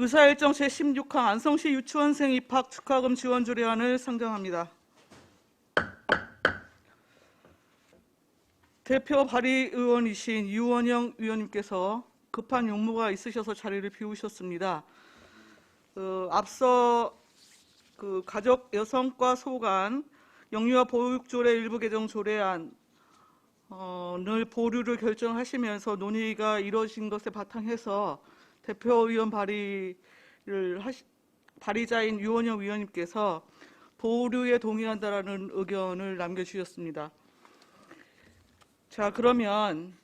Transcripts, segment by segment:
의사일정 제16항 안성시 유치원생 입학 축하금 지원 조례안을 상정합니다. 대표 발의의원이신 유원영 의원님께서 급한 용무가 있으셔서 자리를 비우셨습니다. 앞서 가족 여성과 소관 영유아 보육조례 일부 개정 조례안을 보류를 결정하시면서 논의가 이루어진 것에 바탕해서 대표의원 발의자인 유원영 의원님께서 보류에 동의한다라는 의견을 남겨주셨습니다. 자, 그러면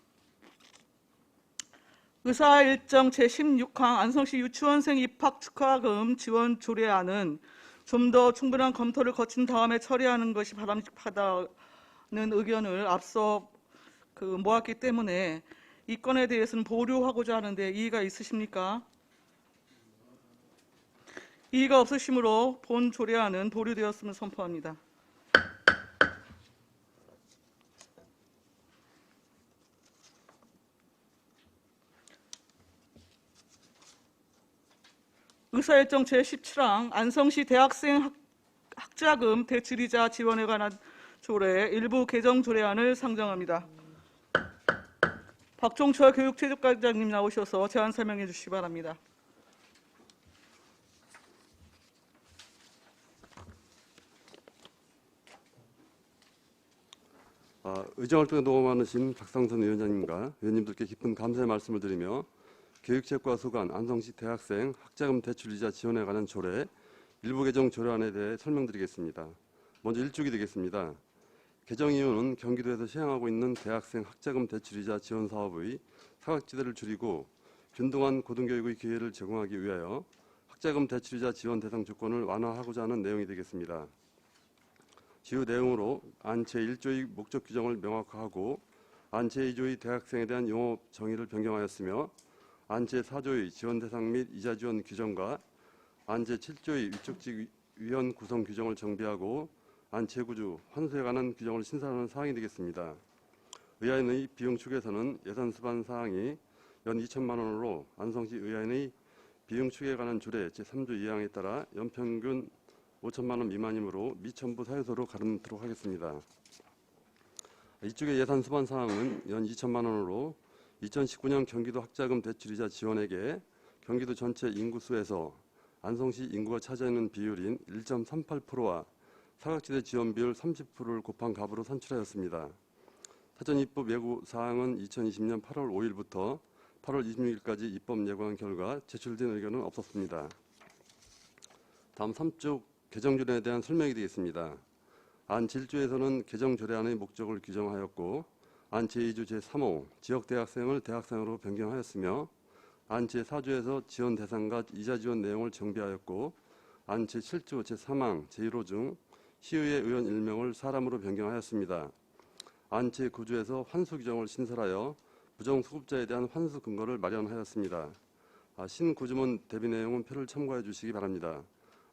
의사일정 제16항 안성시 유치원생 입학 축하금 지원 조례안은 좀 더 충분한 검토를 거친 다음에 처리하는 것이 바람직하다는 의견을 앞서 모았기 때문에 이 건에 대해서는 보류하고자 하는데 이의가 있으십니까? 이의가 없으시므로 본 조례안은 보류되었음을 선포합니다. 의사일정 제17항 안성시 대학생 학자금 대출이자 지원에 관한 조례 일부 개정 조례안을 상정합니다. 박종철 교육체육과장님 나오셔서 제안 설명해 주시기 바랍니다. 의정활동에 도움 많으신 박상선 위원장님과 위원님들께 깊은 감사의 말씀을 드리며 교육체육과 소관 안성시 대학생 학자금 대출이자 지원에 관한 조례 일부 개정 조례안에 대해 설명드리겠습니다. 먼저 1쪽이 되겠습니다. 개정 이유는 경기도에서 시행하고 있는 대학생 학자금 대출이자 지원 사업의 사각지대를 줄이고 균등한 고등교육의 기회를 제공하기 위하여 학자금 대출이자 지원 대상 조건을 완화하고자 하는 내용이 되겠습니다. 지우 내용으로 안 제1조의 목적 규정을 명확화하고 안 제2조의 대학생에 대한 용어 정의를 변경하였으며 안 제4조의 지원 대상 및 이자 지원 규정과 안 제7조의 위촉직 위원 구성 규정을 정비하고 안 제9조 환수에 관한 규정을 신설하는 사항이 되겠습니다. 의안의 비용 축에서는 예산 수반 사항이 연 2천만 원으로 안성시 의안의 비용 축에 관한 조례 제3조 2항에 따라 연평균 5천만 원 미만이므로 미첨부 사유서로 가름토록 하겠습니다. 이쪽의 예산 수반 사항은 연 2천만 원으로 2019년 경기도 학자금 대출이자 지원액에 경기도 전체 인구수에서 안성시 인구가 차지하는 비율인 1.38%와 사각지대 지원 비율 30%를 곱한 값으로 산출하였습니다. 사전 입법 예고 사항은 2020년 8월 5일부터 8월 26일까지 입법 예고한 결과 제출된 의견은 없었습니다. 다음 3쪽 개정조례에 대한 설명이 되겠습니다. 안 7조에서는 개정조례안의 목적을 규정하였고 안 제2조 제3호 지역대학생을 대학생으로 변경하였으며 안 제4조에서 지원 대상과 이자 지원 내용을 정비하였고 안 제7조 제3항 제1호 중 시의회 의원 1명을 사람으로 변경하였습니다. 안 제9조에서 환수 규정을 신설하여 부정수급자에 대한 환수 근거를 마련하였습니다. 신구조문 대비 내용은 표를 참고해 주시기 바랍니다.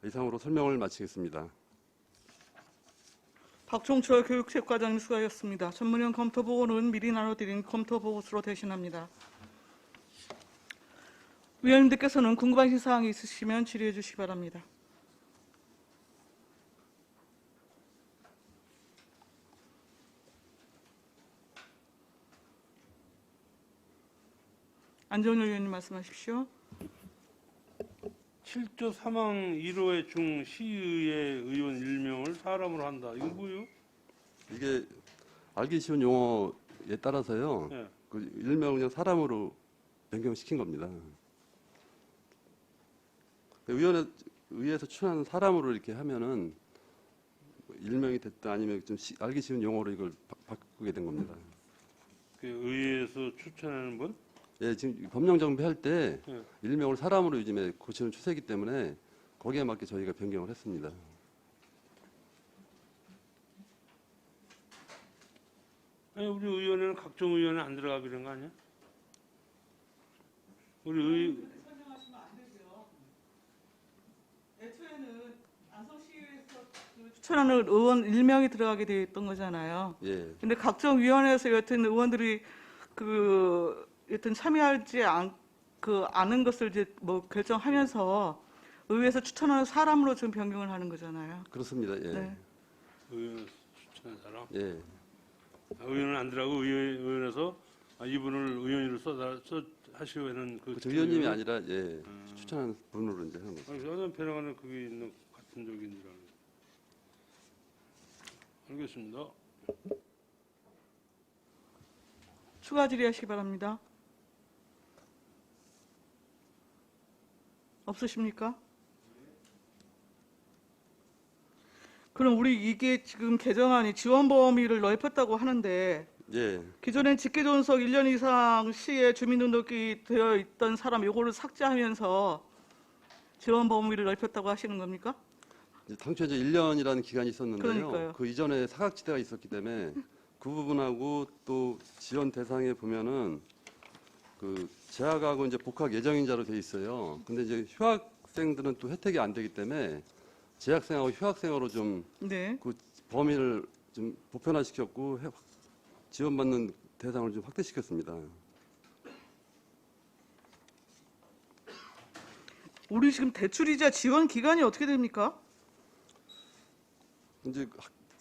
이상으로 설명을 마치겠습니다. 박종철 교육체육과장님 수고하셨습니다. 전문위원 검토보고는 미리 나눠드린 검토보고서로 대신합니다. 위원님들께서는 궁금하신 사항이 있으시면 질의해 주시기 바랍니다. 안정열 위원님 말씀하십시오. 7조 3항 1호의 중 시의회 의원 1명을 사람으로 한다. 이거 뭐예요? 이게 알기 쉬운 용어에 따라서요. 네. 그 일명을 그냥 사람으로 변경시킨 겁니다. 의회에서 추천하는 사람으로 이렇게 하면은 일명이 됐다 아니면 좀 알기 쉬운 용어로 이걸 바꾸게 된 겁니다. 그 의회에서 추천하는 분? 예, 지금 법령 정비할 때 네. 일명을 사람으로 요즘에 고치는 추세이기 때문에 거기에 맞게 저희가 변경을 했습니다. 아니 우리 의원에는 각종 의원에 안 들어가기로 한 거 아니야? 우리 설명하시면 안 되고요. 애초에는 안성시에서 추천하는 의원 1명이 들어가게 되어 있던 거잖아요. 예. 근데 각종 위원회에서 여튼 의원들이 여튼 참여하지 그 아는 것을 이제 뭐 결정하면서 의회에서 추천하는 사람으로 지금 변경을 하는 거잖아요. 그렇습니다. 예. 네. 의원 추천한 사람. 예. 의원은 안 들어가고 의원에서 이분을 의원으로 하시고는 그 저 의원님이 아니라 예. 추천하는 분으로 이제 하는 거죠. 저는 변호사는 그게 있는 같은 적인 줄 알고. 알겠습니다. 추가 질의하시기 바랍니다. 없으십니까? 그럼 우리 이게 지금 개정안이 지원 범위를 넓혔다고 하는데 예. 기존엔 직계존속 1년 이상 시에 주민등록이 되어 있던 사람 요거를 삭제하면서 지원 범위를 넓혔다고 하시는 겁니까? 이제 당초에 이제 1년이라는 기간이 있었는데요. 그러니까요. 그 이전에 사각지대가 있었기 때문에 그 부분하고 또 지원 대상에 보면은 그 재학하고 이제 복학 예정인자로 돼 있어요. 근데 이제 휴학생들은 또 혜택이 안 되기 때문에 재학생하고 휴학생으로 좀 네. 그 범위를 좀 보편화시켰고 지원받는 대상을 좀 확대시켰습니다. 우리 지금 대출이자 지원 기간이 어떻게 됩니까? 이제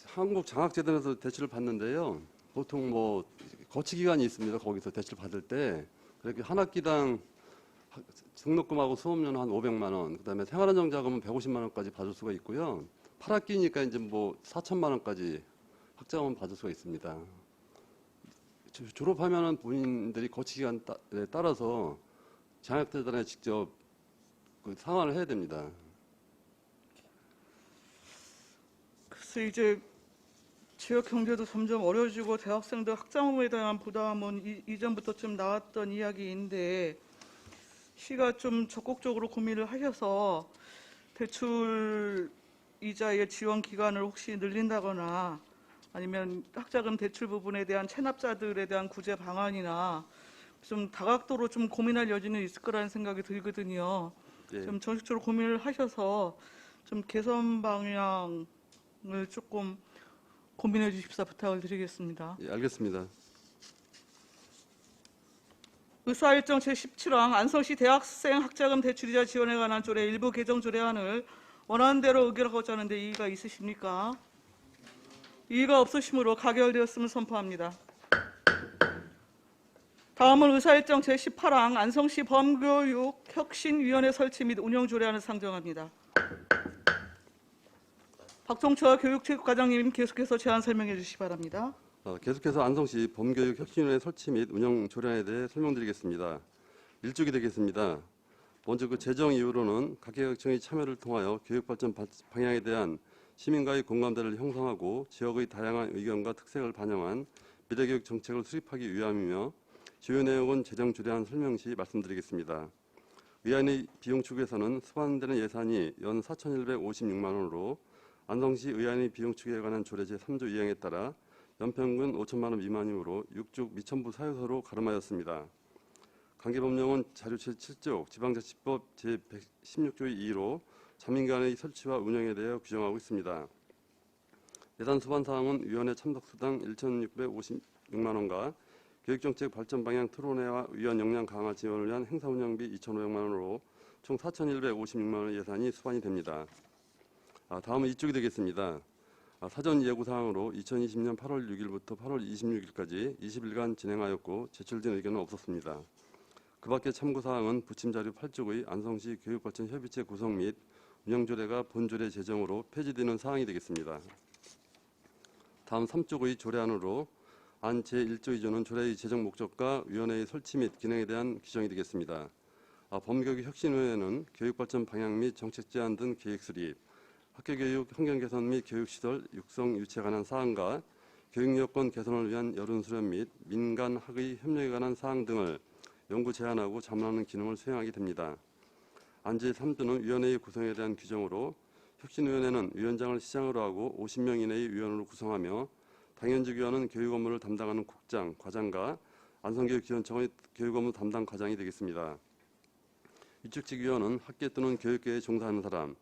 한국 장학재단에서 대출을 받는데요. 보통 뭐 거치 기간이 있습니다. 거기서 대출 받을 때 그렇게 한 학기당 등록금하고 수업료는 한 500만 원, 그다음에 생활안정자금은 150만 원까지 받을 수가 있고요. 8학기니까 이제 뭐 4천만 원까지 학자금은 받을 수가 있습니다. 졸업하면은 본인들이 거치 기간에 따라서 장학재단에 직접 그 상환을 해야 됩니다. 글쎄 이제 지역 경제도 점점 어려워지고 대학생들 학자금에 대한 부담은 이전부터 좀 나왔던 이야기인데 시가 좀 적극적으로 고민을 하셔서 대출 이자의 지원 기간을 혹시 늘린다거나 아니면 학자금 대출 부분에 대한 체납자들에 대한 구제 방안이나 좀 다각도로 좀 고민할 여지는 있을 거라는 생각이 들거든요. 예. 좀 정식적으로 고민을 하셔서 좀 개선 방향을 조금 고민해 주십사 부탁을 드리겠습니다. 예, 알겠습니다. 의사일정 제17항 안성시 대학생 학자금 대출이자 지원에 관한 조례 일부 개정 조례안을 원하는 대로 의결하고자 하는데 이의가 있으십니까? 이의가 없으시므로 가결되었음을 선포합니다. 다음은 의사일정 제18항 안성시 범교육혁신위원회 설치 및 운영 조례안을 상정합니다. 박종철 교육체육과장님 계속해서 제안 설명해 주시기 바랍니다. 계속해서 안성시 범교육혁신위원회 설치 및 운영 조례안에 대해 설명드리겠습니다. 일쪽이 되겠습니다. 먼저 그 재정 이유로는 각계각층의 참여를 통하여 교육발전 방향에 대한 시민과의 공감대를 형성하고 지역의 다양한 의견과 특색을 반영한 미래교육 정책을 수립하기 위함이며 주요 내용은 재정 조례안 설명 시 말씀드리겠습니다. 의안의 비용 축에서는 수반되는 예산이 연 4,156만 원으로 안성시 의안의 비용 축에 관한 조례 제3조 2항에 따라 연평균 5천만 원 미만이므로 6족 미천부 사유서로 가름하였습니다. 관계법령은 자료 제7조 지방자치법 제116조의 2로 자민간의 설치와 운영에 대해 규정하고 있습니다. 예산 수반 사항은 위원회 참석수당 1,656만 원과 교육정책 발전 방향 토론회와 위원 역량 강화 지원을 위한 행사 운영비 2,500만 원으로 총 4,156만 원 예산이 수반이 됩니다. 다음은 이쪽이 되겠습니다. 사전 예고 사항으로 2020년 8월 6일부터 8월 26일까지 20일간 진행하였고 제출된 의견은 없었습니다. 그 밖에 참고 사항은 부침자료 8쪽의 안성시 교육발전 협의체 구성 및 운영조례가 본조례 제정으로 폐지되는 사항이 되겠습니다. 다음 3쪽의 조례안으로 안 제1조 2조는 조례의 제정 목적과 위원회의 설치 및 기능에 대한 규정이 되겠습니다. 범교육혁신위원회는 교육발전 방향 및 정책 제안 등 계획 수립, 학교교육 환경 개선 및 교육시설 육성 유치에 관한 사항과 교육여건 개선을 위한 여론 수렴 및 민간 학의 협력에 관한 사항 등을 연구 제안하고 자문하는 기능을 수행하게 됩니다. 안 제3조는 위원회의 구성에 대한 규정으로 혁신위원회는 위원장을 시장으로 하고 50명 이내의 위원으로 구성하며 당연직 위원은 교육 업무를 담당하는 국장, 과장과 안성교육지원청의 교육 업무 담당 과장이 되겠습니다. 위촉직 위원은 학계 또는 교육계에 종사하는 사람,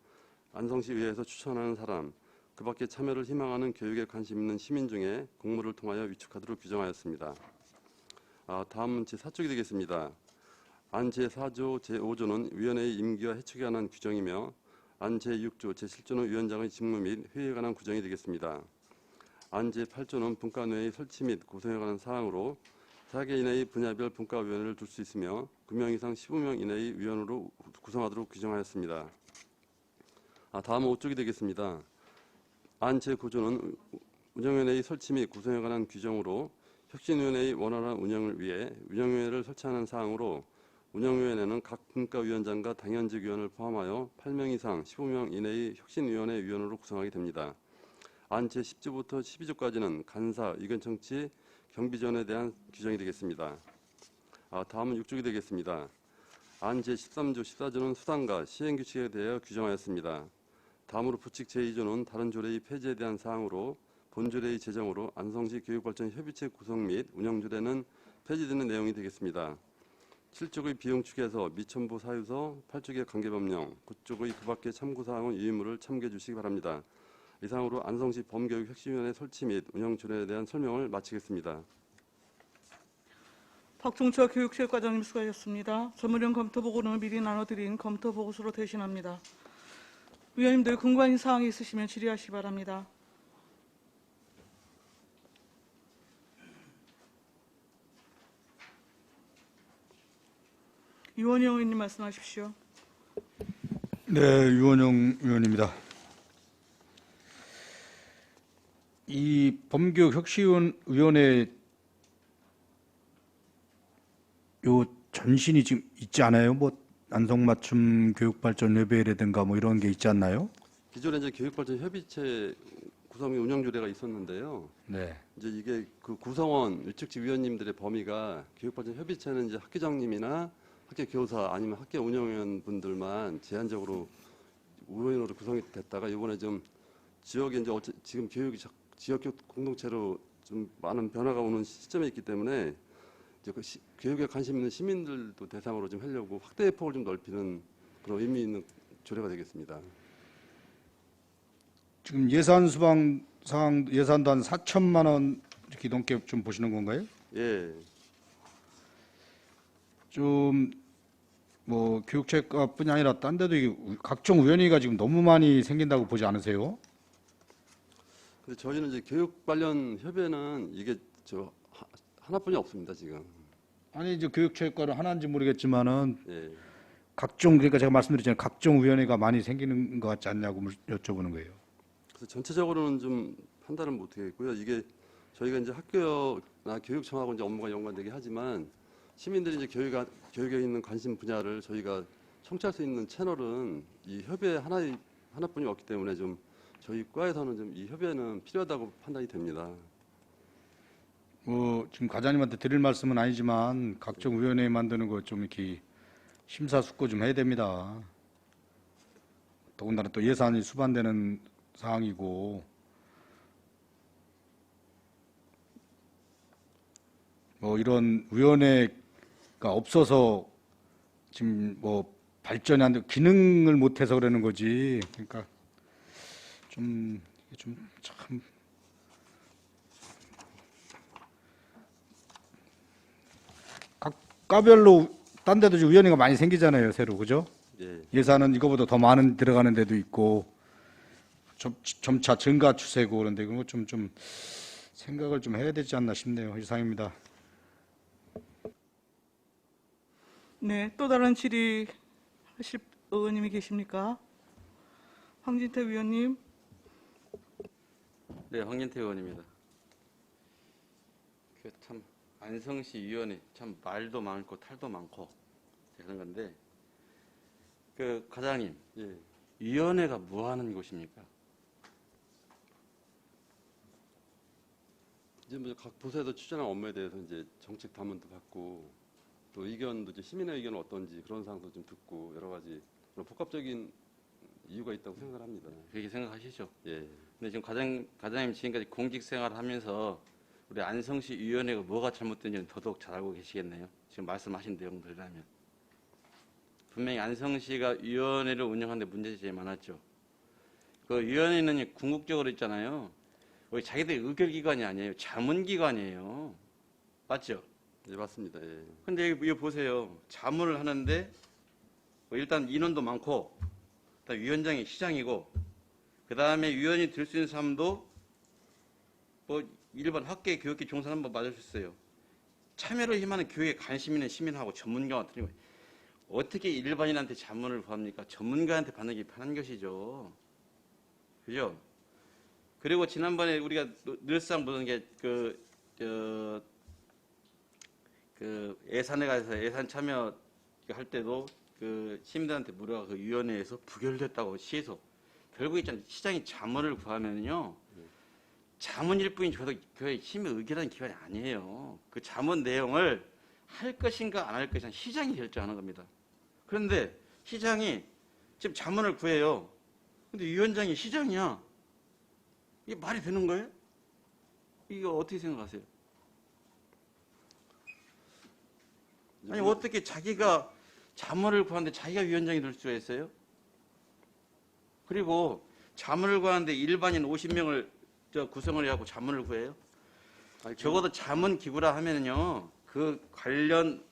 안성시 의회에서 추천하는 사람, 그 밖에 참여를 희망하는 교육에 관심 있는 시민 중에 공모를 통하여 위촉하도록 규정하였습니다. 다음은 제4쪽이 되겠습니다. 안 제4조 제5조는 위원회의 임기와 해촉에 관한 규정이며 안 제6조 제7조는 위원장의 직무 및 회의에 관한 규정이 되겠습니다. 안 제8조는 분과위원회의 설치 및 구성에 관한 사항으로 4개 이내의 분야별 분과위원회를 둘 수 있으며 9명 이상 15명 이내의 위원으로 구성하도록 규정하였습니다. 다음은 5쪽이 되겠습니다. 안 제9조는 운영위원회의 설치 및 구성에 관한 규정으로 혁신위원회의 원활한 운영을 위해 운영위원회를 설치하는 사항으로 운영위원회는 각 분과위원장과 당연직 위원을 포함하여 8명 이상 15명 이내의 혁신위원회 위원으로 구성하게 됩니다. 안 제10조부터 12조까지는 간사, 의견 청취, 경비 지원에 대한 규정이 되겠습니다. 다음은 6쪽이 되겠습니다. 안 제13조, 14조는 수단과 시행규칙에 대하여 규정하였습니다. 다음으로 부칙 제2조는 다른 조례의 폐지에 대한 사항으로 본 조례의 제정으로 안성시 교육발전 협의체 구성 및 운영 조례는 폐지되는 내용이 되겠습니다. 7쪽의 비용 축에서 미첨부 사유서, 8쪽의 관계법령, 9쪽의 그 밖의 참고사항은 유의무를 참고해 주시기 바랍니다. 이상으로 안성시 범교육혁신위원회 설치 및 운영 조례에 대한 설명을 마치겠습니다. 박종철 교육체육과장님 수고하셨습니다. 전문위원 검토보고는 미리 나눠드린 검토보고서로 대신합니다. 위원님들 궁금한 사항이 있으시면 질의하시기 바랍니다. 유원영 의원님 말씀하십시오. 네, 유원영 의원입니다. 이 범교육혁신위원회 요 전신이 지금 있지 않아요? 뭐 안성맞춤 교육발전협의회라든가 뭐 이런 게 있지 않나요? 기존에 이제 교육발전 협의체 구성 및 운영 조례가 있었는데요. 네. 이제 이게 그 구성원 일trực 위원님들의 범위가 교육발전 협의체는 이제 학교장님이나 학교 교사 아니면 학교 운영위원 분들만 제한적으로 위원으로 구성이 됐다가 이번에 좀 지역에 이제 지금 지역 공동체로 좀 많은 변화가 오는 시점에 있기 때문에 이제 그 교육에 관심 있는 시민들도 대상으로 좀 하려고 확대의 폭을 좀 넓히는 그런 의미 있는 조례가 되겠습니다. 지금 예산 수방 상황 예산도 한 4천만 원 이렇게 넘게 좀 보시는 건가요? 예. 좀 뭐 교육체과뿐이 아니라 딴 데도 이게 각종 위원회가 지금 너무 많이 생긴다고 보지 않으세요? 근데 저희는 이제 교육 관련 협의회는 이게 하나뿐이 없습니다 지금. 아니 이제 교육체육과는 하나인지 모르겠지만은 예. 각종 그러니까 제가 말씀드렸잖아요. 각종 위원회가 많이 생기는 것 같지 않냐고 여쭤보는 거예요. 그래서 전체적으로는 좀 판단은 못하겠고요. 이게 저희가 이제 학교나 교육청하고 이제 업무가 연관되게 하지만 시민들이 이제 교육에 있는 관심 분야를 저희가 청취할 수 있는 채널은 이 협의회 하나뿐이 없기 때문에 좀 저희 과에서는 좀 이 협의회는 필요하다고 판단이 됩니다. 뭐 지금 과장님한테 드릴 말씀은 아니지만 각종 위원회 만드는 거 좀 이렇게 심사숙고 좀 해야 됩니다. 더군다나 또 예산이 수반되는 상황이고 뭐 이런 위원회가 없어서 지금 뭐 발전이 안 되고 기능을 못해서 그러는 거지. 그러니까 좀 참 각 과별로 딴 데도 지금 위원회가 많이 생기잖아요, 새로 그죠? 예. 예산은 이거보다 더 많은 들어가는 데도 있고 점차 증가 추세고 그런데 그런 거 좀 생각을 좀 해야 되지 않나 싶네요. 이상입니다. 네, 또 다른 질의하실 의원님이 계십니까? 황진태 위원님. 네, 황진태 의원입니다. 참 안성시 위원회 참 말도 많고 탈도 많고 그런 건데 그 과장님, 예. 위원회가 뭐 하는 곳입니까? 이제 뭐 각 부서에서 추진한 업무에 대해서 이제 정책 담론도 받고 또 의견도 이제 시민의 의견은 어떤지 그런 사항도 좀 듣고 여러 가지 그런 복합적인 이유가 있다고 생각을 합니다. 그렇게 생각하시죠? 예. 근데 지금 과장님 지금까지 공직 생활을 하면서 우리 안성시 위원회가 뭐가 잘못된지는 더더욱 잘 알고 계시겠네요. 지금 말씀하신 내용들이라면. 분명히 안성시가 위원회를 운영하는데 문제점이 많았죠. 그 위원회는 궁극적으로 있잖아요. 우리 자기들 의결기관이 아니에요. 자문기관이에요. 맞죠? 예, 맞습니다. 예. 근데 이거 보세요. 자문을 하는데 뭐 일단 인원도 많고, 그다음 위원장이 시장이고, 그 다음에 위원이 될 수 있는 사람도 뭐 일반 학계 교육계 종사는 뭐 맞을 수 있어요. 참여를 희망하는 교육에 관심 있는 시민하고 전문가가 틀린 거예요. 어떻게 일반인한테 자문을 구합니까? 전문가한테 받는 게 편한 것이죠. 그죠? 그리고 지난번에 우리가 늘상 보는 게 예산에 가서 예산 참여 할 때도 그 시민들한테 물어가 그 위원회에서 부결됐다고 시에서 결국 있잖아요. 시장이 자문을 구하면요. 자문일 뿐이지 교회 힘의 의결하는 기관이 아니에요. 그 자문 내용을 할 것인가 안 할 것인가 시장이 결정하는 겁니다. 그런데 시장이 지금 자문을 구해요. 근데 위원장이 시장이야. 이게 말이 되는 거예요? 이거 어떻게 생각하세요? 아니 어떻게 자기가 자문을 구하는데 자기가 위원장이 될 수가 있어요? 그리고 자문을 구하는데 일반인 50명을 구성을 해갖고 자문을 구해요? 적어도 자문 기구라 하면은요 그 관련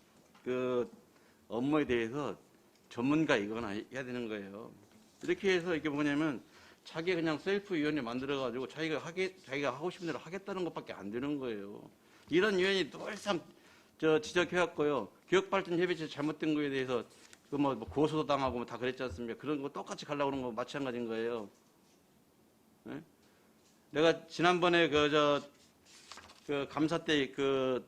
그 업무에 대해서 전문가 이거나 해야 되는 거예요. 이렇게 해서 이게 뭐냐면 자기가 그냥 셀프 위원회 만들어가지고 자기가 하고 싶은 대로 하겠다는 것밖에 안 되는 거예요. 이런 위원이 늘상 지적해왔고요. 교육발전협의체 잘못된 거에 대해서 그 뭐 고소도 당하고 다 그랬지 않습니까? 그런 거 똑같이 가려고 그러는 거 마찬가지인 거예요. 네? 내가 지난번에 그 감사 때 그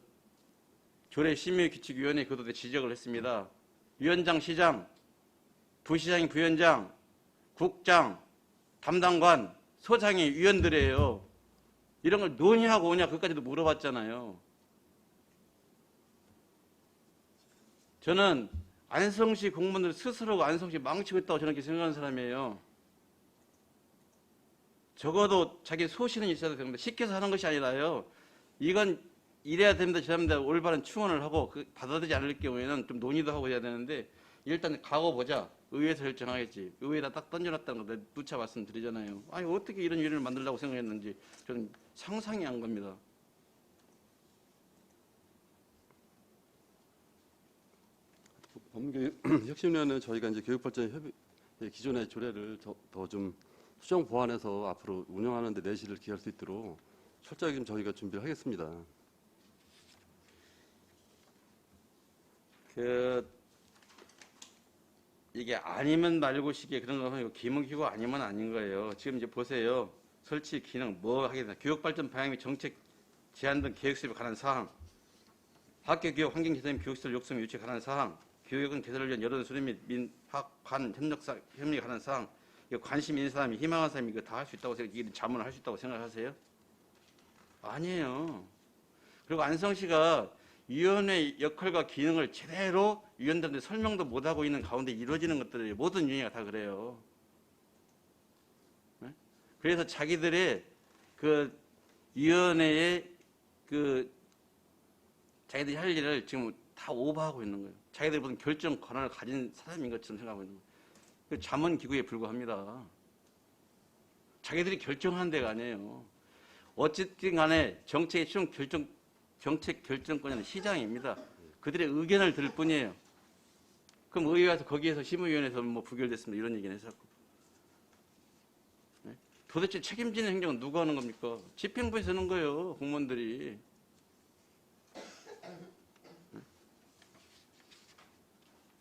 조례 심의규칙위원회 그것도 지적을 했습니다. 위원장, 시장, 부시장이 부위원장, 국장, 담당관, 소장이 위원들이에요. 이런 걸 논의하고 오냐 그것까지도 물어봤잖아요. 저는 안성시 공무원들 스스로가 안성시 망치고 있다고 저는 그렇게 생각하는 사람이에요. 적어도 자기 소신은 있어야 됩니다. 시켜서 하는 것이 아니라요. 이건 이래야 됩니다. 저랍니다. 올바른 충원을 하고 받아들이지 않을 경우에는 좀 논의도 하고 해야 되는데 일단 가고 보자. 의회에서 결정하겠지. 의회에다 딱 던져놨다는 거 누차 말씀드리잖아요. 아니 어떻게 이런 일을 만들려고 생각했는지 저는 상상이 안 갑니다. 법무교육혁신위원회는 저희가 이제 교육발전협의 기존의 조례를 더 좀 수정 보완해서 앞으로 운영하는 데 내실을 기할 수 있도록 철저하게 좀 저희가 준비를 하겠습니다. 이게 아니면 말고식의 그런 거 하면 기문기고 아니면 아닌 거예요. 지금 이제 보세요. 설치 기능 뭐 하겠나. 교육발전 방향 및 정책 제안 등 계획 수립에 관한 사항, 학교 교육 환경 개선 및 교육시설 육성 유치에 관한 사항, 교육은 개선을 위한 여론 수립 및 민학관 협력에 관한 사항, 이거 관심 있는 사람이 희망하는 사람이 이거 다 할 수 있다고 생각, 자문을 할 수 있다고 생각하세요? 아니에요. 그리고 안성시가 위원회 역할과 기능을 제대로 위원들한테 설명도 못하고 있는 가운데 이루어지는 것들이 모든 위원회가 다 그래요. 네? 그래서 자기들의 그 위원회의 그 자기들이 할 일을 지금 다 오버하고 있는 거예요. 자기들이 무슨 결정 권한을 가진 사람인 것처럼 생각하고 있는 거예요. 그 자문기구에 불과합니다. 자기들이 결정하는 데가 아니에요. 어쨌든 간에 정책 결정권은 시장입니다. 그들의 의견을 들을 뿐이에요. 그럼 의회 와서 거기에서 심의위원회에서 뭐 부결됐습니다. 이런 얘기는 해서. 네? 도대체 책임지는 행정은 누가 하는 겁니까? 집행부에서 하는 거예요. 공무원들이. 네?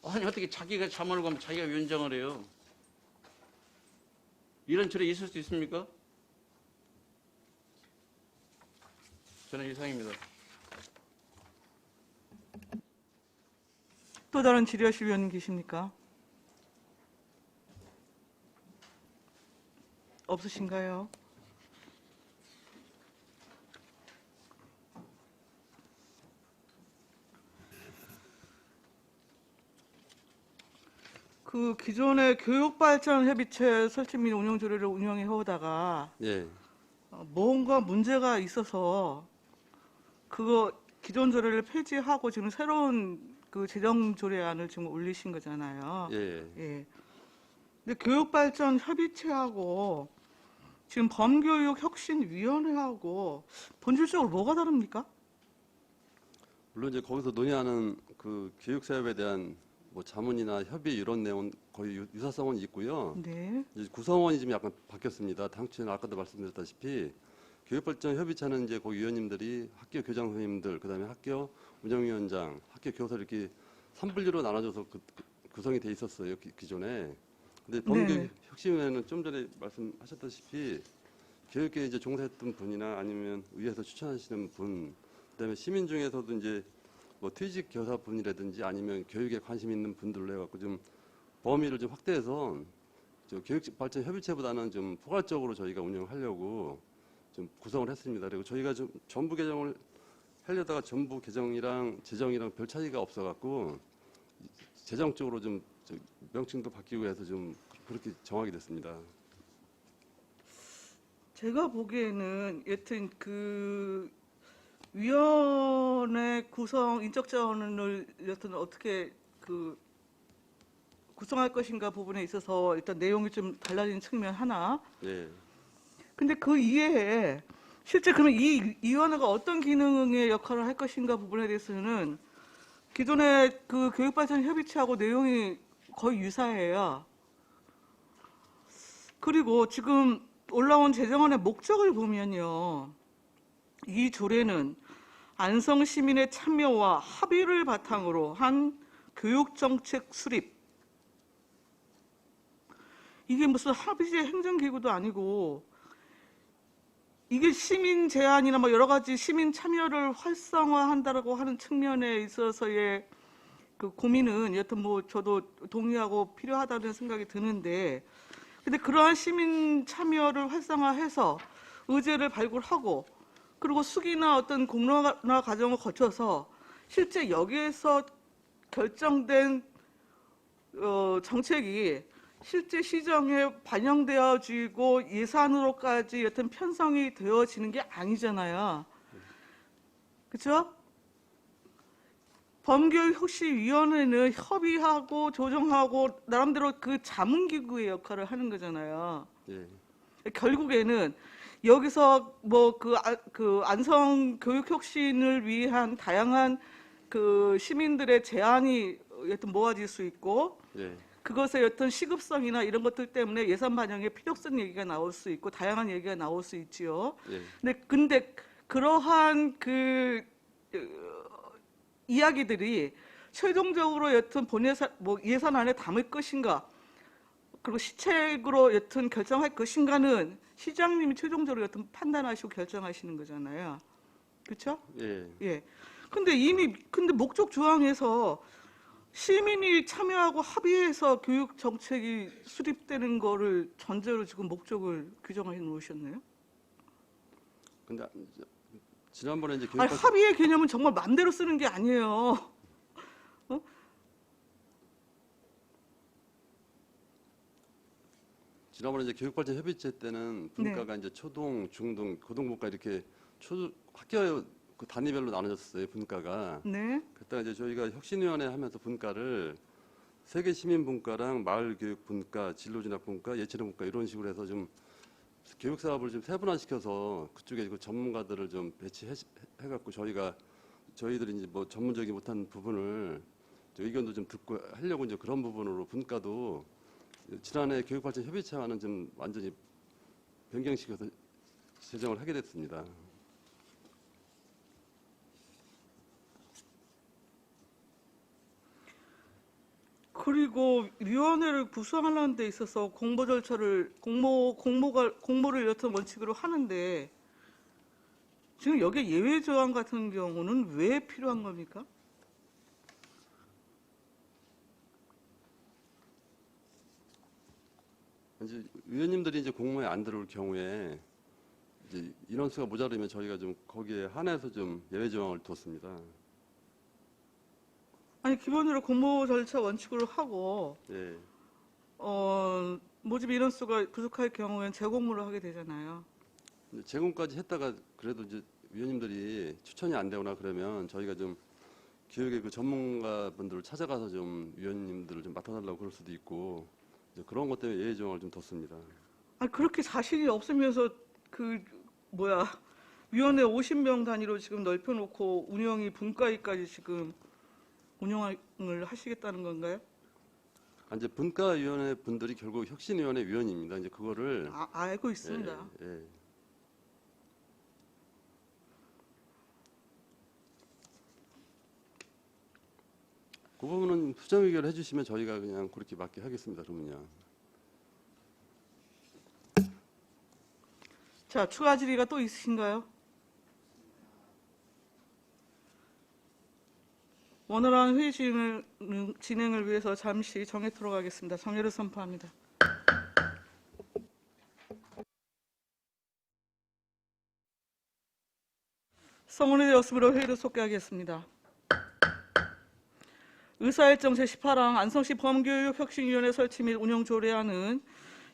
아니 어떻게 자기가 자문을 가면 자기가 위원장을 해요. 이런 절에 있을 수 있습니까? 저는 이상입니다. 또 다른 질의하실 위원님 계십니까? 없으신가요? 그 기존의 교육발전협의체 설치 및 운영 조례를 운영해 오다가 예. 뭔가 문제가 있어서 그거 기존 조례를 폐지하고 지금 새로운 그 재정 조례안을 지금 올리신 거잖아요. 예. 예. 근데 교육발전 협의체하고 지금 범교육혁신위원회하고 본질적으로 뭐가 다릅니까? 물론 이제 거기서 논의하는 그 교육 사업에 대한 뭐 자문이나 협의 이런 내용 거의 유사성은 있고요. 네. 이제 구성원이 좀 약간 바뀌었습니다. 당초에는 아까도 말씀드렸다시피 교육발전 협의체는 이제 그 위원님들이 학교 교장 선생님들, 그다음에 학교 운영위원장, 학교 교사 이렇게 3분류로 나눠져서 구성이 돼 있었어요. 기존에. 근데 범교육 혁신위원회는 좀 전에 말씀하셨다시피 교육계에 이제 종사했던 분이나 아니면 의회에서 추천하시는 분, 그다음에 시민 중에서도 이제 뭐 퇴직 교사분이라든지 아니면 교육에 관심 있는 분들로 해갖고 좀 범위를 좀 확대해서 저 교육발전 협의체보다는 좀 포괄적으로 저희가 운영하려고 좀 구성을 했습니다. 그리고 저희가 좀 전부 개정을 하려다가 전부 개정이랑 재정이랑 별 차이가 없어갖고 재정적으로 좀 명칭도 바뀌고 해서 좀 그렇게 정하게 됐습니다. 제가 보기에는 여튼 그 위원회 구성 인적 자원을 여튼 어떻게 그 구성할 것인가 부분에 있어서 일단 내용이 좀 달라진 측면 하나. 예. 근데 그 이외에 실제 그러면 이 위원회가 어떤 기능의 역할을 할 것인가 부분에 대해서는 기존의 그 교육발전 협의체하고 내용이 거의 유사해요. 그리고 지금 올라온 제정안의 목적을 보면요. 이 조례는 안성 시민의 참여와 합의를 바탕으로 한 교육정책 수립. 이게 무슨 합의제 행정기구도 아니고 이게 시민 제안이나 뭐 여러 가지 시민 참여를 활성화한다라고 하는 측면에 있어서의 그 고민은 여튼 뭐 저도 동의하고 필요하다는 생각이 드는데, 근데 그러한 시민 참여를 활성화해서 의제를 발굴하고 그리고 수기나 어떤 공론화 과정을 거쳐서 실제 여기에서 결정된 정책이 실제 시정에 반영되어지고 예산으로까지 여튼 편성이 되어지는 게 아니잖아요. 그렇죠? 범교육혁신위원회는 협의하고 조정하고 나름대로 그 자문기구의 역할을 하는 거잖아요. 예. 결국에는 여기서 뭐 그 안성 교육 혁신을 위한 다양한 그 시민들의 제안이 여튼 모아질 수 있고, 예. 그것의 어떤 시급성이나 이런 것들 때문에 예산 반영의 필요성 얘기가 나올 수 있고 다양한 얘기가 나올 수 있지요. 예. 근데 그러한 그 이야기들이 최종적으로 여튼 뭐 예산안에 담을 것인가, 그리고 시책으로 여튼 결정할 것인가는 시장님이 최종적으로 여튼 판단하시고 결정하시는 거잖아요. 그렇죠? 예. 예. 근데 목적 조항에서 시민이 참여하고 합의해서 교육 정책이 수립되는 거를 전제로 지금 목적을 규정해 놓으셨네요. 근데 지난번에 이제 아니, 합의의 개념은 정말 마음대로 쓰는 게 아니에요. 어? 지난번에 이제 교육발전 협의체 때는 분과가 이제 초등, 중등, 고등분과 이렇게 학교 그 단위별로 나눠졌어요. 분과가. 네. 그때 이제 저희가 혁신위원회 하면서 분과를 세계 시민 분과랑 마을 교육 분과, 진로진학 분과, 예체능 분과 이런 식으로 해서 좀 교육 사업을 좀 세분화시켜서 그쪽에 그 전문가들을 좀 배치해갖고 저희들이 이제 뭐 전문적이 못한 부분을 의견도 좀 듣고 하려고 이제 그런 부분으로 분과도 지난해 교육발전 협의체와는 좀 완전히 변경시켜서 제정을 하게 됐습니다. 그리고 위원회를 구성하는 데 있어서 공모 절차를 공모를 여튼 원칙으로 하는데 지금 여기에 예외 조항 같은 경우는 왜 필요한 겁니까? 이제 위원님들이 이제 공모에 안 들어올 경우에 이제 인원수가 모자르면 저희가 좀 거기에 한해서 좀 예외 조항을 뒀습니다. 아니, 기본적으로 공모 절차 원칙으로 하고 예. 모집 인원수가 부족할 경우엔 재공모를 하게 되잖아요. 이제 제공까지 했다가 그래도 이제 위원님들이 추천이 안 되거나 그러면 저희가 좀 교육의 그 전문가분들을 찾아가서 좀 위원님들을 좀 맡아달라고 그럴 수도 있고 이제 그런 것 때문에 예외 조항을 좀 뒀습니다. 아니, 그렇게 자신이 없으면서 위원회 50명 단위로 지금 넓혀놓고 운영이 분과위까지 지금 운영을 하시겠다는 건가요? 이제 분과위원회 분들이 결국 혁신위원회 위원입니다. 이제 그거를 알고 있습니다. 예, 예. 그 부분은 수정 의결을 해주시면 저희가 그냥 그렇게 맞게 하겠습니다. 그러면요. 자, 추가 질의가 또 있으신가요? 원활한 회의 진행을 위해서 잠시 정회토록 하겠습니다. 정회를 선포합니다. 성원이 되었으므로 회의를 속개하겠습니다. 의사일정 제18항 안성시 범교육혁신위원회 설치 및 운영 조례안은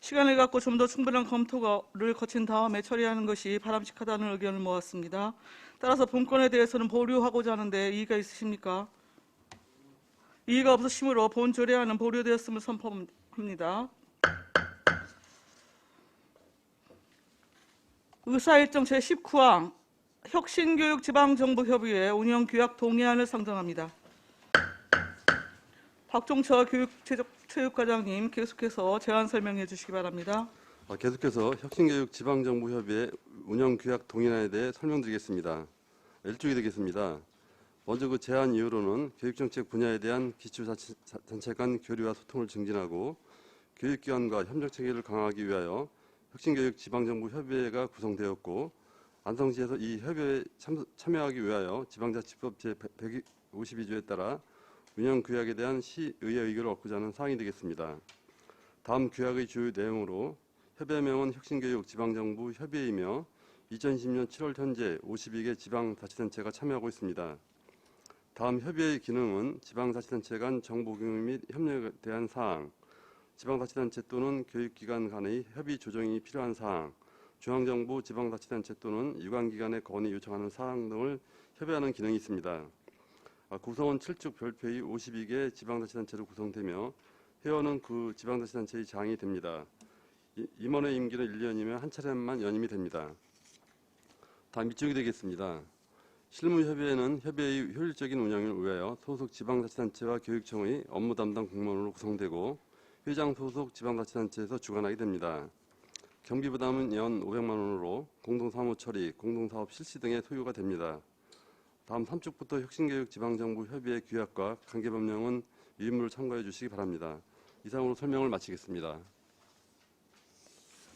시간을 갖고 좀 더 충분한 검토를 거친 다음에 처리하는 것이 바람직하다는 의견을 모았습니다. 따라서 본건에 대해서는 보류하고자 하는데 이의가 있으십니까? 이의가 없으시므로 본 조례안은 보류되었음을 선포합니다. 의사일정 제19항 혁신교육지방정부협의회 운영규약 동의안을 상정합니다. 박종철 교육체육과장님 계속해서 제안 설명해 주시기 바랍니다. 계속해서 혁신교육지방정부협의회 운영규약 동의안에 대해 설명드리겠습니다. 일종이 되겠습니다. 먼저 그 제안 이유로는 교육정책 분야에 대한 기초자치단체 간 교류와 소통을 증진하고 교육기관과 협력체계를 강화하기 위하여 혁신교육지방정부협의회가 구성되었고 안성시에서 이 협의회에 참여하기 위하여 지방자치법 제152조에 따라 운영규약에 대한 시의회 의결을 얻고자 하는 사항이 되겠습니다. 다음 규약의 주요 내용으로 협의회명은 혁신교육지방정부 협의회이며 2020년 7월 현재 52개 지방자치단체가 참여하고 있습니다. 다음 협의회의 기능은 지방자치단체 간 정보 공유 및 협력에 대한 사항, 지방자치단체 또는 교육기관 간의 협의 조정이 필요한 사항, 중앙정부 지방자치단체 또는 유관기관의 건의 요청하는 사항 등을 협의하는 기능이 있습니다. 구성원 7주 별표의 52개 지방자치단체로 구성되며 회원은 그 지방자치단체의 장이 됩니다. 임원회 임기는 1년이며 한 차례만 연임이 됩니다. 다음 이쪽이 되겠습니다. 실무협의회는 협의회의 효율적인 운영을 위하여 소속 지방자치단체와 교육청의 업무 담당 공무원으로 구성되고 회장 소속 지방자치단체에서 주관하게 됩니다. 경비부담은 연 500만 원으로 공동사무 처리, 공동사업 실시 등의 소요가 됩니다. 다음 3축부터 혁신교육지방정부 협의회 규약과 관계법령은 위임으로 참고해 주시기 바랍니다. 이상으로 설명을 마치겠습니다.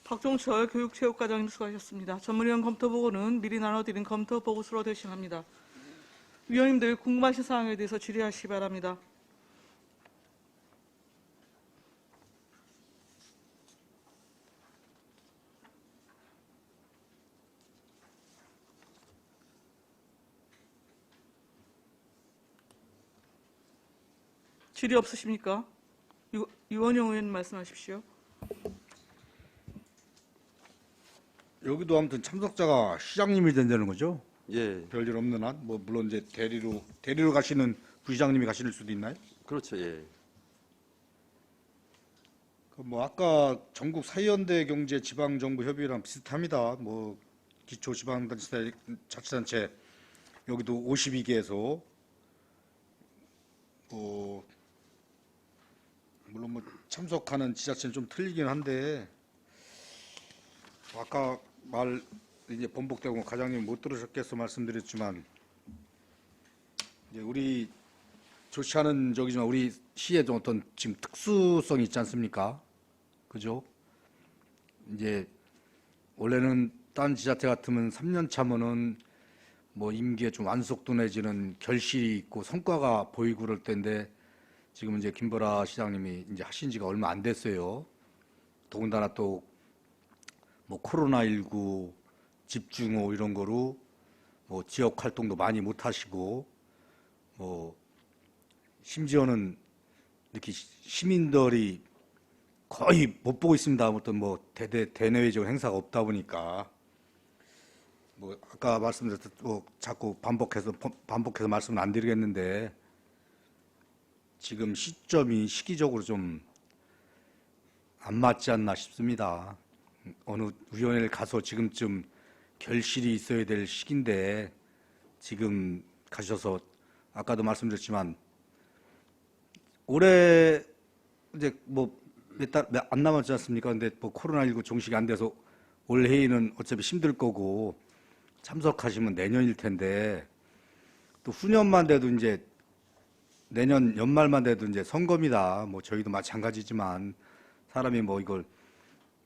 박종철 교육체육과장님 수고하셨습니다. 전문위원 검토보고는 미리 나눠드린 검토보고서로 대신합니다. 위원님들 궁금하신 사항에 대해서 질의하시기 바랍니다. 질의 없으십니까? 유원영 의원님 말씀하십시오. 여기도 아무튼 참석자가 시장님이 된다는 거죠? 예, 별일 없는 한? 뭐 물론 이제 대리로 가시는 부시장님이 가실 수도 있나요? 그렇죠. 예. 뭐 아까 전국 사이연대 경제 지방정부 협의회랑 비슷합니다. 뭐 기초 지방자치단체 여기도 52개에서 물론 뭐 참석하는 지자체는 좀 틀리긴 한데 아까 말 이제 번복되고 과장님 못 들으셨겠어 말씀드렸지만 이제 우리 좋지 않은 적이지만 우리 시에 좀 어떤 지금 특수성이 있지 않습니까? 그죠? 이제 원래는 딴 지자체 같으면 3년 차면은 뭐 임기에 좀 완속도 내지는 결실이 있고 성과가 보이고 그럴 때인데 지금 이제 김보라 시장님이 이제 하신 지가 얼마 안 됐어요. 더군다나 또 뭐 코로나19 집중호 이런 거로 뭐 지역 활동도 많이 못 하시고 뭐 심지어는 이렇게 시민들이 거의 못 보고 있습니다. 어떤 뭐 대내외적인 행사가 없다 보니까 뭐 아까 말씀드렸듯 뭐 자꾸 반복해서 말씀을 안 드리겠는데 지금 시기적으로 좀 안 맞지 않나 싶습니다. 어느 위원회를 가서 지금쯤 결실이 있어야 될 시기인데 지금 가셔서 아까도 말씀드렸지만 올해 이제 뭐 몇 달 안 남았지 않습니까? 근데 뭐 코로나19 종식이 안 돼서 올 회의는 어차피 힘들 거고 참석하시면 내년일 텐데 또 후년만 돼도 이제 내년 연말만 돼도 이제 선거입니다. 뭐 저희도 마찬가지지만 사람이 뭐 이걸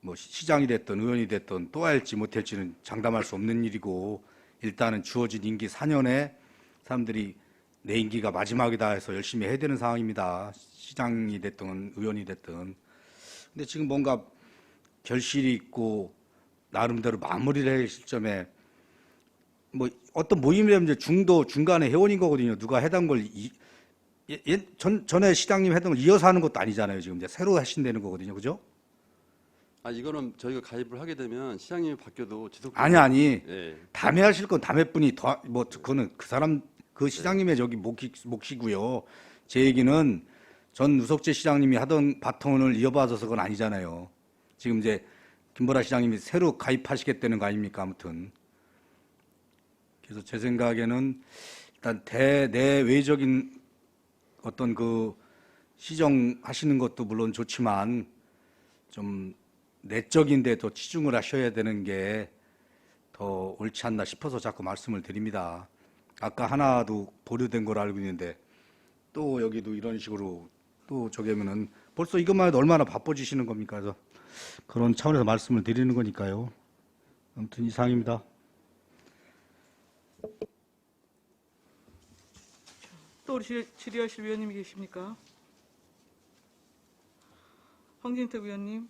뭐 시장이 됐든 의원이 됐든 또 할지 못할지는 장담할 수 없는 일이고 일단은 주어진 임기 4년에 사람들이 내 임기가 마지막이다 해서 열심히 해야 되는 상황입니다. 시장이 됐든 의원이 됐든. 근데 지금 뭔가 결실이 있고 나름대로 마무리를 할 시점에 뭐 어떤 모임이라면 이제 중간에 회원인 거거든요. 누가 해당 걸 전에 시장님 했던 걸 이어서 하는 것도 아니잖아요. 지금 이제 새로 하신다는 거거든요. 그죠? 이거는 저희가 가입을 하게 되면 시장님이 바뀌어도 지속. 아니. 예. 담회 하실 건 담회뿐이 더 뭐 그거는 그 사람 그 시장님의 저기 몫이고요. 제 얘기는 전 우석재 시장님이 하던 바톤을 이어받아서 그건 아니잖아요. 지금 이제 김보라 시장님이 새로 가입하시겠다는 거 아닙니까? 아무튼. 그래서 제 생각에는 일단 대내외적인 어떤 그 시정하시는 것도 물론 좋지만 좀 내적인 데 더 치중을 하셔야 되는 게 더 옳지 않나 싶어서 자꾸 말씀을 드립니다. 아까 하나도 보류된 걸 알고 있는데 또 여기도 이런 식으로 또 저기 하면은 벌써 이것만 해도 얼마나 바빠지시는 겁니까? 그래서 그런 차원에서 말씀을 드리는 거니까요. 아무튼 이상입니다. 또 질의하실 위원님이 계십니까? 황진택 위원님.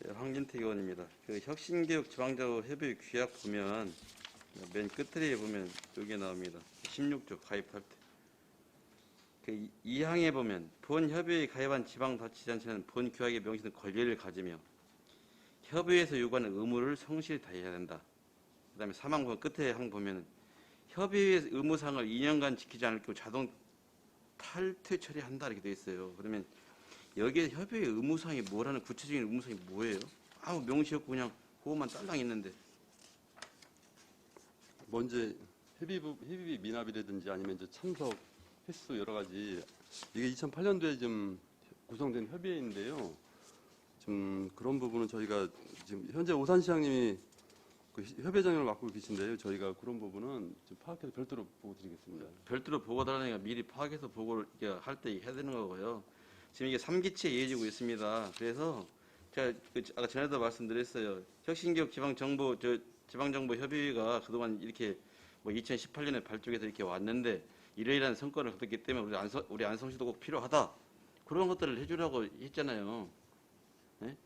네, 황진택 의원입니다. 그 혁신개혁 지방자치협의 규약 보면 맨 끝에 보면 여기 나옵니다. 16조 가입할 때. 그 2항에 보면 본 협의회에 가입한 지방자치단체는 본 규약에 명시된 권리를 가지며 협의회에서 요구하는 의무를 성실히 다해야 된다. 그다음에 3항 보면 끝에 항 보면 협의회 의무사항을 2년간 지키지 않을 경우 자동 탈퇴 처리한다 이렇게 돼 있어요. 그러면 여기에 협의회 의무사항이 뭐라는 구체적인 의무사항이 뭐예요? 아무 명시 없고 그냥 그것만 딸랑 있는데. 먼저 회비비 미납이라든지 아니면 이제 참석 횟수 여러 가지 이게 2008년도에 좀 구성된 협의회인데요. 좀 그런 부분은 저희가 지금 현재 오산 시장님이 그 협의장을 맡고 계신데요. 저희가 그런 부분은 좀 파악해서 별도로 보고 드리겠습니다. 별도로 보고 달라니까 미리 파악해서 보고를 할 때 해야 되는 거고요. 지금 이게 3기치에 이어지고 있습니다. 그래서 제가 아까 전에도 말씀드렸어요. 혁신기업 지방정보협의회가 그동안 이렇게 뭐 2018년에 발족해서 이렇게 왔는데 이러이러한 성과를 거뒀기 때문에 우리 안성시도 꼭 필요하다. 그런 것들을 해주라고 했잖아요. 네?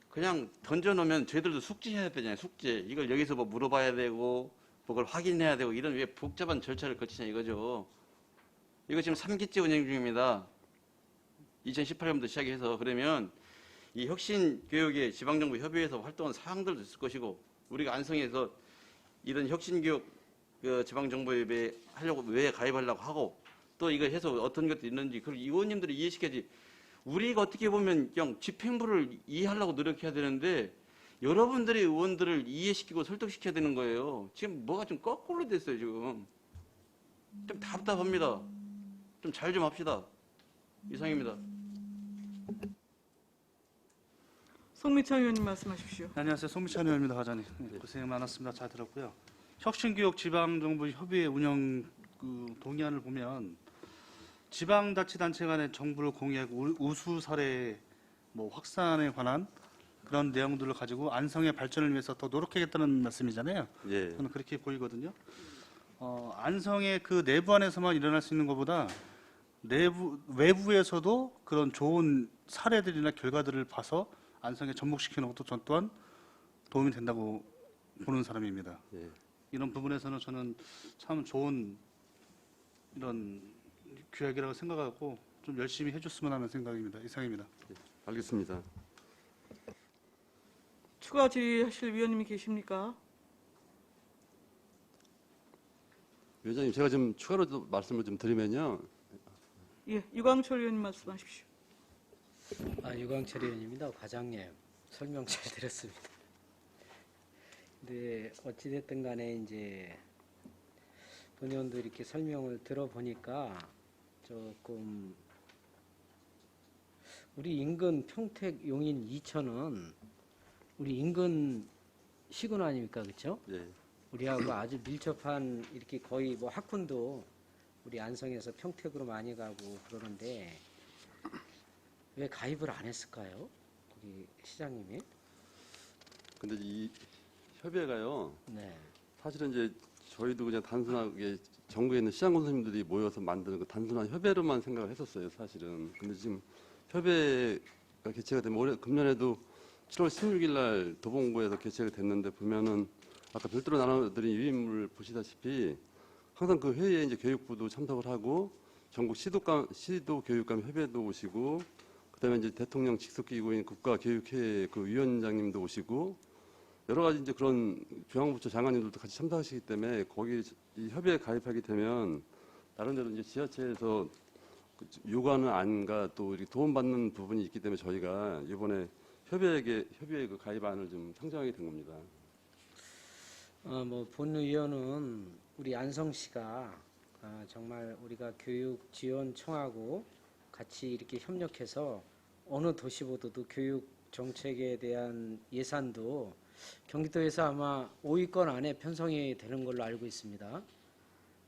그냥 던져놓으면 저희들도 숙지해야 되잖아요. 숙제. 이걸 여기서 뭐 물어봐야 되고 그걸 확인해야 되고 이런 왜 복잡한 절차를 거치냐 이거죠. 이거 지금 3기째 운영 중입니다. 2018년부터 시작해서 그러면 이 혁신교육의 지방정부협의회에서 활동한 사항들도 있을 것이고 우리가 안성에서 이런 혁신교육 지방정부협의회 하려고 왜 가입하려고 하고 또 이거 해서 어떤 것도 있는지 그걸 의원님들이 이해시켜야지. 우리가 어떻게 보면 그냥 집행부를 이해하려고 노력해야 되는데 여러분들이 의원들을 이해시키고 설득시켜야 되는 거예요. 지금 뭐가 좀 거꾸로 됐어요. 지금 좀 답답합니다. 좀 잘 좀 합시다. 이상입니다. 송미창 의원님 말씀하십시오. 네, 안녕하세요. 송미찬 의원입니다. 과장님. 고생 많았습니다. 잘 들었고요. 혁신교육 지방정부협의회 운영 동의안을 보면 지방자치단체 간의 정보를 공유하고 우수 사례 확산에 관한 그런 내용들을 가지고 안성의 발전을 위해서 더 노력하겠다는 말씀이잖아요. 예. 저는 그렇게 보이거든요. 안성의 그 내부 안에서만 일어날 수 있는 것보다 외부에서도 그런 좋은 사례들이나 결과들을 봐서 안성에 접목시키는 것도 전 또한 도움이 된다고 보는 사람입니다. 예. 이런 부분에서는 저는 참 좋은 이런 규약이라고 생각하고 좀 열심히 해줬으면 하는 생각입니다. 이상입니다. 알겠습니다. 추가 질의하실 위원님이 계십니까? 위원장님 제가 좀 추가로 좀 말씀을 좀 드리면요. 예, 유광철 의원님 말씀하십시오. 유광철 의원입니다. 과장님 설명 잘 들었습니다. 네, 어찌됐든 간에 이제 본의원도 이렇게 설명을 들어보니까 조금 우리 인근 평택 용인 이천은 우리 인근 시군 아닙니까, 그렇죠? 예. 우리하고 아주 밀접한 이렇게 거의 뭐 학군도 우리 안성에서 평택으로 많이 가고 그러는데 왜 가입을 안 했을까요? 우리 시장님이? 근데 이 협의회가요. 네. 사실은 이제 저희도 그냥 단순하게 전국에 있는 시장군 선생님들이 모여서 만드는 그 단순한 협의회로만 생각을 했었어요, 사실은. 근데 지금 협의회가 개최가 되면 올해 금년에도 7월 16일 날 도봉구에서 개최가 됐는데 보면은 아까 별도로 나눠드린 유인물을 보시다시피 항상 그 회의에 이제 교육부도 참석을 하고 전국 시도 교육감 협의회도 오시고 그다음에 이제 대통령 직속기구인 국가교육회 그 위원장님도 오시고 여러 가지 이제 그런 중앙부처 장관님들도 같이 참석하시기 때문에 거기 이 협의회에 가입하게 되면 나름대로 이제 지자체에서 요구하는 안과 또 이렇게 도움받는 부분이 있기 때문에 저희가 이번에 협의회 그 가입안을 좀 상정하게 된 겁니다. 뭐 본의원은 우리 안성시가 정말 우리가 교육지원청하고 같이 이렇게 협력해서 어느 도시보다도 교육 정책에 대한 예산도 경기도에서 아마 5위권 안에 편성이 되는 걸로 알고 있습니다.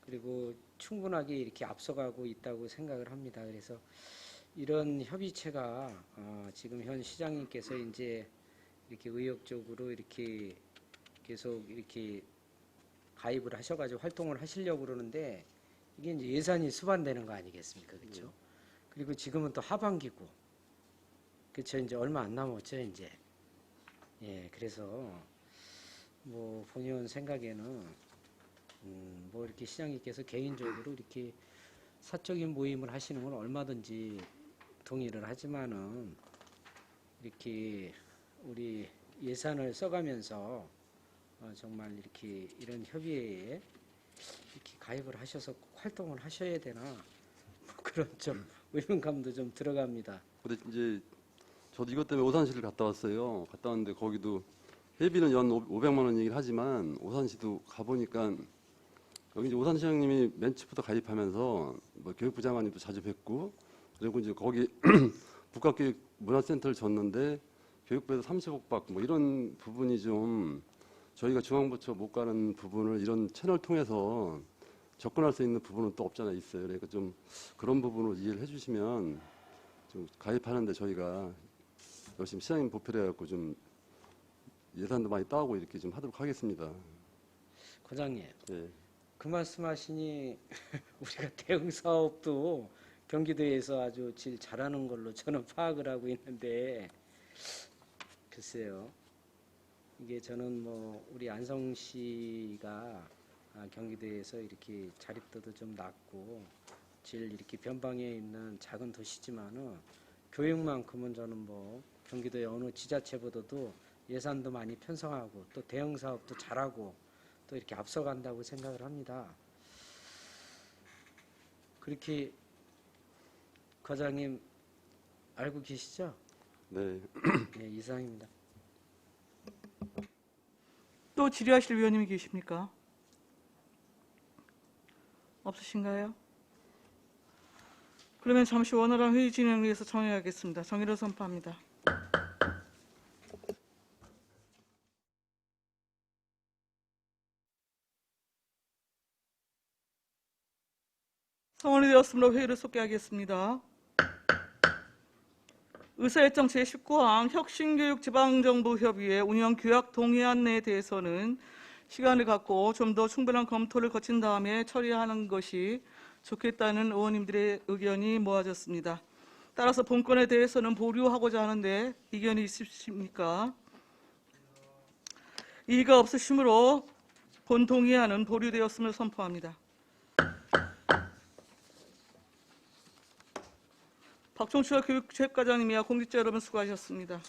그리고 충분하게 이렇게 앞서가고 있다고 생각을 합니다. 그래서 이런 협의체가 지금 현 시장님께서 이제 이렇게 의욕적으로 이렇게 계속 이렇게 가입을 하셔가지고 활동을 하시려고 그러는데 이게 이제 예산이 수반되는 거 아니겠습니까, 그렇죠? 그리고 지금은 또 하반기고, 그렇죠? 이제 얼마 안 남았죠, 이제. 예, 그래서 뭐 본의원 생각에는 뭐 이렇게 시장님께서 개인적으로 이렇게 사적인 모임을 하시는 건 얼마든지 동의를 하지만은 이렇게 우리 예산을 써가면서 정말 이렇게 이런 협의회에 이렇게 가입을 하셔서 꼭 활동을 하셔야 되나 뭐 그런 좀 의문감도 좀 들어갑니다. 근데 이제 저도 이것 때문에 오산시를 갔다 왔어요. 갔다 왔는데 거기도 회비는 연 500만 원 얘기를 하지만 오산시도 가보니까 여기 이제 오산시장님이 맨 처음부터 가입하면서 뭐 교육부 장관님도 자주 뵙고 그리고 이제 거기 국가교육문화센터를 졌는데 교육부에서 30억 받고 뭐 이런 부분이 좀 저희가 중앙부처 못 가는 부분을 이런 채널 통해서 접근할 수 있는 부분은 또 없잖아 있어요. 그러니까 좀 그런 부분을 이해를 해주시면 좀 가입하는데 저희가 열심히 시장님 보필해 갖고 좀 예산도 많이 따오고 이렇게 좀 하도록 하겠습니다. 과장님, 예. 그 말씀하시니 우리가 대응 사업도 경기도에서 아주 질 잘하는 걸로 저는 파악을 하고 있는데 글쎄요. 이게 저는 뭐 우리 안성시가 경기도에서 이렇게 자립도도 좀 낮고 질 이렇게 변방에 있는 작은 도시지만은 교육만큼은 저는 뭐 경기도의 어느 지자체보다도 예산도 많이 편성하고 또 대형 사업도 잘하고 또 이렇게 앞서간다고 생각을 합니다. 그렇게 과장님 알고 계시죠? 네. 네, 이상입니다. 또 질의하실 위원님이 계십니까? 없으신가요? 그러면 잠시 원활한 회의 진행을 위해서 정의하겠습니다. 정의를 선포합니다. 성원이 되었으므로 회의를 속개하겠습니다. 의사일정 제19항 혁신교육지방정부협의회 운영규약 동의안에 대해서는 시간을 갖고 좀 더 충분한 검토를 거친 다음에 처리하는 것이 좋겠다는 의원님들의 의견이 모아졌습니다. 따라서 본건에 대해서는 보류하고자 하는데 이견이 있으십니까? 이의가 없으시므로 본 동의안은 보류되었음을 선포합니다. 박종철 교육체육과장님이야 공직자 여러분 수고하셨습니다.